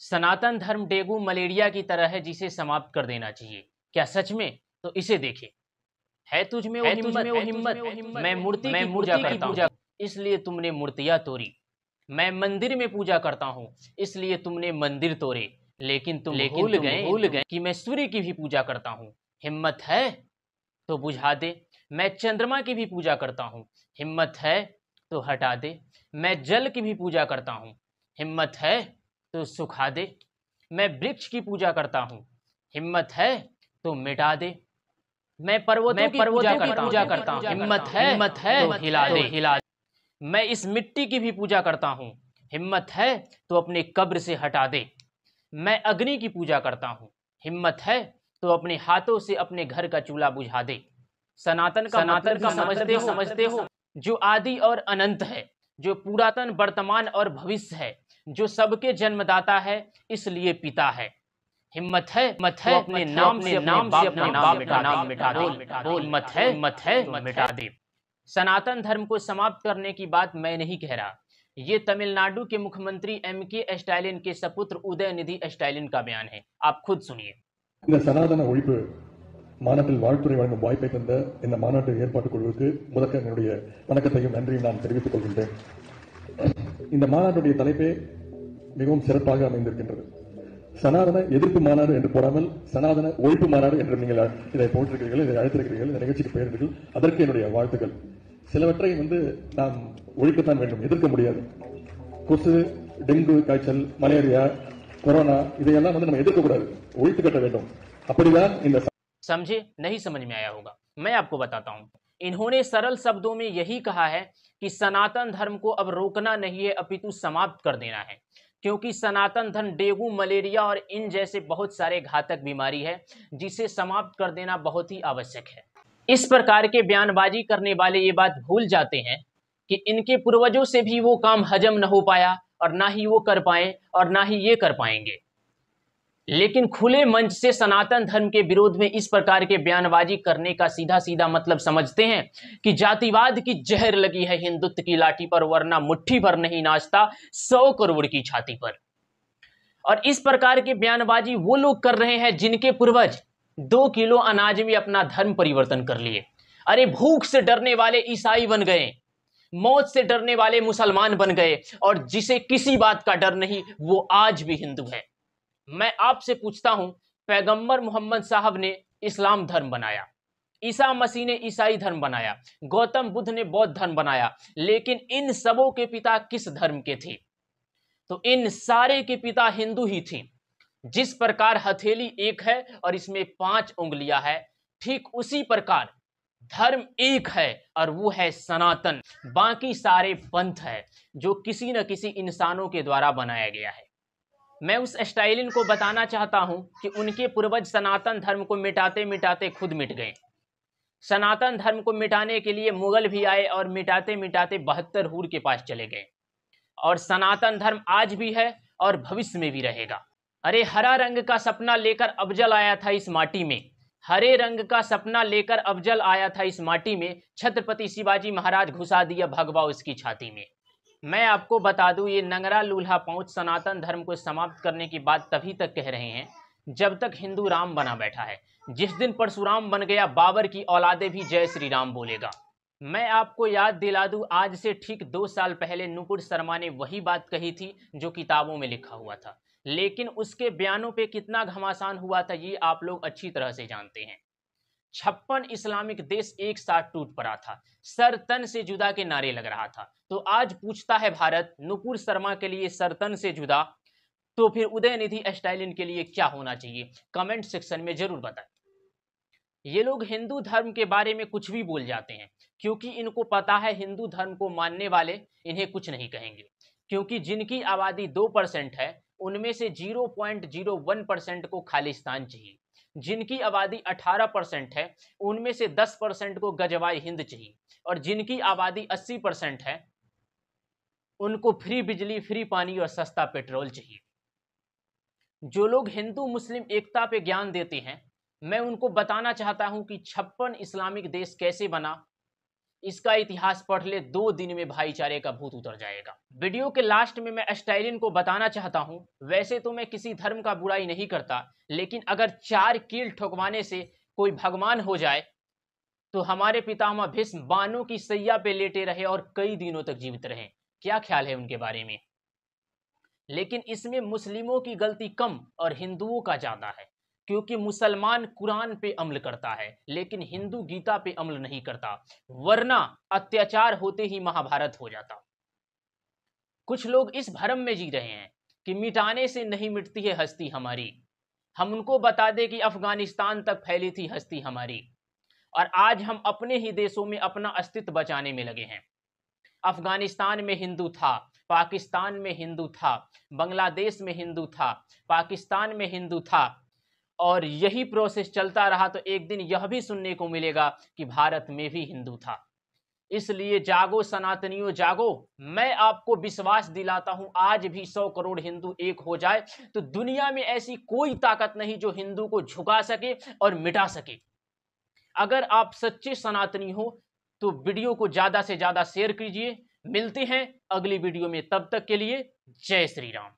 सनातन धर्म dengue malaria की तरह है जिसे समाप्त कर देना चाहिए। क्या सच में? तो इसे देखें। है तुझ में वो हिम्मत, मैं मूर्ति की पूजा करता हूँ इसलिए तुमने मूर्तियां तोड़ी। मैं मंदिर में पूजा करता हूँ इसलिए तुमने मंदिर तोड़े। लेकिन तुम भूल गए कि मैं सूर्य की भी पूजा करता हूँ। हिम्मत है तो बुझा दे। मैं चंद्रमा की भी पूजा करता हूँ। हिम्मत है तो हटा दे। मैं जल की भी पूजा करता हूँ। हिम्मत है तो सुखा दे। मैं वृक्ष की पूजा करता हूँ। हिम्मत है तो मिटा दे। मैं पर्वतों की पूजा करता हूँ। हिम्मत है तो हिला दे। मैं इस मिट्टी की भी पूजा करता हूँ। हिम्मत है तो अपने कब्र से हटा दे। मैं अग्नि की पूजा करता हूँ। हिम्मत है तो अपने हाथों से अपने घर का चूल्हा बुझा दे। सनातन का मतलब समझते हो जो आदि और अनंत है, जो पुरातन वर्तमान और भविष्य है, जो सबके जन्मदाता है, इसलिए पिता है। हिम्मत है तो अपने नाम से अपने बाप का नाम मिटा दे। हिम्मत है तो मिटा दे। सनातन धर्म को समाप्त करने की बात मैं नहीं कह रहा। ये तमिलनाडु के मुख्यमंत्री एमके स्टालिन के सपुत्र उदयनिधि स्टालिन का बयान है। आप खुद सुनिए। இந்த சனாதன ஒழிப்பு மாநாட்டில் வாழ்த்துறை வழங்கும் வாய்ப்பை தந்த இந்த மாநாட்டு ஏற்பாட்டுக் குழுவுக்கு முதற்க என்னுடைய வணக்கத்தையும் நன்றியும் நான் தெரிவித்துக் கொள்கின்றேன். இந்த மாநாட்டுடைய தலைப்பே மிகவும் சிறப்பாக அமைந்திருக்கின்றது. சனாதன எதிர்ப்பு மாநாடு என்று போடாமல் சனாதன ஒழிப்பு மாநாடு என்று நீங்கள் இதை போட்டிருக்கிறீர்கள், இதை அழைத்திருக்கிறீர்கள், இந்த நிகழ்ச்சிக்கு பெயரிடுங்கள். அதற்கு என்னுடைய வாழ்த்துக்கள். சிலவற்றை நாம் ஒழிக்கத்தான் வேண்டும், எதிர்க்க முடியாது. கொசு, டெங்கு காய்ச்சல், மலேரியா, कोरोना इதையெல்லாம் நம்ம எதிர்க்க கூடாது, ஒழித்து கட்ட வேண்டும். அப்படிதான் இந்த समझे? नहीं समझ में आया होगा, मैं आपको बताता हूं। इन्होंने सरल शब्दों में यही कहा है कि सनातन धर्म को अब रोकना नहीं है अपितु समाप्त कर देना है, क्योंकि सनातन धर्म डेंगू, मलेरिया और इन जैसे बहुत सारे घातक बीमारी है जिसे समाप्त कर देना बहुत ही आवश्यक है। इस प्रकार के बयानबाजी करने वाले ये बात भूल जाते हैं कि इनके पूर्वजों से भी वो काम हजम न हो पाया और ना ही वो कर पाए और ना ही ये कर पाएंगे। लेकिन खुले मंच से सनातन धर्म के विरोध में इस प्रकार के बयानबाजी करने का सीधा सीधा मतलब समझते हैं कि जातिवाद की जहर लगी है हिंदुत्व की लाठी पर, वरना मुट्ठी भर नहीं नाचता 100 करोड़ की छाती पर। और इस प्रकार के बयानबाजी वो लोग कर रहे हैं जिनके पूर्वज 2 किलो अनाज में अपना धर्म परिवर्तन कर लिए। अरे भूख से डरने वाले ईसाई बन गए, मौत से डरने वाले मुसलमान बन गए, और जिसे किसी बात का डर नहीं वो आज भी हिंदू है। मैं आपसे पूछता हूं, पैगंबर मोहम्मद साहब ने इस्लाम धर्म बनाया, ईसा मसीह ने ईसाई धर्म बनाया, गौतम बुद्ध ने बौद्ध धर्म बनाया, लेकिन इन सबों के पिता किस धर्म के थे? तो इन सारे के पिता हिंदू ही थे। जिस प्रकार हथेली एक है और इसमें 5 उंगलियां है, ठीक उसी प्रकार धर्म एक है और वो है सनातन। बाकी सारे पंथ है जो किसी न किसी इंसानों के द्वारा बनाया गया है। मैं उस स्टालिन को बताना चाहता हूं कि उनके पूर्वज सनातन धर्म को मिटाते मिटाते खुद मिट गए। सनातन धर्म को मिटाने के लिए मुगल भी आए और मिटाते मिटाते 72 हूर के पास चले गए। और सनातन धर्म आज भी है और भविष्य में भी रहेगा। अरे हरा रंग का सपना लेकर अफजल आया था इस माटी में, हरे रंग का सपना लेकर अफजल आया था इस माटी में, छत्रपति शिवाजी महाराज घुसा दिया भगवा उसकी छाती में। मैं आपको बता दूं, ये नंगरा लूल्हा पहुंच सनातन धर्म को समाप्त करने की बात तभी तक कह रहे हैं जब तक हिंदू राम बना बैठा है। जिस दिन परशुराम बन गया, बाबर की औलादे भी जय श्री राम बोलेगा। मैं आपको याद दिला दूं, आज से ठीक 2 साल पहले नुपुर शर्मा ने वही बात कही थी जो किताबों में लिखा हुआ था, लेकिन उसके बयानों पे कितना घमासान हुआ था ये आप लोग अच्छी तरह से जानते हैं। 56 इस्लामिक देश एक साथ टूट पड़ा था, सर तन से जुदा के नारे लग रहा था। तो आज पूछता है भारत, नुपुर शर्मा के लिए सर तन से जुदा, तो फिर उदयनिधि स्टालिन के लिए क्या होना चाहिए? कमेंट सेक्शन में जरूर बताएं। ये लोग हिंदू धर्म के बारे में कुछ भी बोल जाते हैं, क्योंकि इनको पता है हिंदू धर्म को मानने वाले इन्हें कुछ नहीं कहेंगे, क्योंकि जिनकी आबादी 2% है उनमें से 0.01% को खालिस्तान चाहिए, जिनकी आबादी 18% है उनमें से 10% को गजवाई हिंद चाहिए, और जिनकी आबादी 80% है उनको फ्री बिजली, फ्री पानी और सस्ता पेट्रोल चाहिए। जो लोग हिंदू मुस्लिम एकता पे ज्ञान देते हैं, मैं उनको बताना चाहता हूं कि 56 इस्लामिक देश कैसे बना, इसका इतिहास पढ़ ले, 2 दिन में भाईचारे का भूत उतर जाएगा। वीडियो के लास्ट में मैं स्टालिन को बताना चाहता हूं, वैसे तो मैं किसी धर्म का बुराई नहीं करता, लेकिन अगर 4 कील ठोकवाने से कोई भगवान हो जाए तो हमारे पितामह भीष्म बाणों की सैया पे लेटे रहे और कई दिनों तक जीवित रहे। क्या ख्याल है उनके बारे में? लेकिन इसमें मुस्लिमों की गलती कम और हिंदुओं का ज्यादा है, क्योंकि मुसलमान कुरान पे अमल करता है लेकिन हिंदू गीता पे अमल नहीं करता, वरना अत्याचार होते ही महाभारत हो जाता। कुछ लोग इस भ्रम में जी रहे हैं कि मिटाने से नहीं मिटती है हस्ती हमारी। हम उनको बता दें कि अफगानिस्तान तक फैली थी हस्ती हमारी, और आज हम अपने ही देशों में अपना अस्तित्व बचाने में लगे हैं। अफगानिस्तान में हिंदू था, पाकिस्तान में हिंदू था, बांग्लादेश में हिंदू था, पाकिस्तान में हिंदू था, और यही प्रोसेस चलता रहा तो एक दिन यह भी सुनने को मिलेगा कि भारत में भी हिंदू था। इसलिए जागो सनातनियों जागो। मैं आपको विश्वास दिलाता हूं, आज भी 100 करोड़ हिंदू एक हो जाए तो दुनिया में ऐसी कोई ताकत नहीं जो हिंदू को झुका सके और मिटा सके। अगर आप सच्चे सनातनी हो तो वीडियो को ज्यादा से ज्यादा शेयर कीजिए। मिलते हैं अगली वीडियो में, तब तक के लिए जय श्री राम।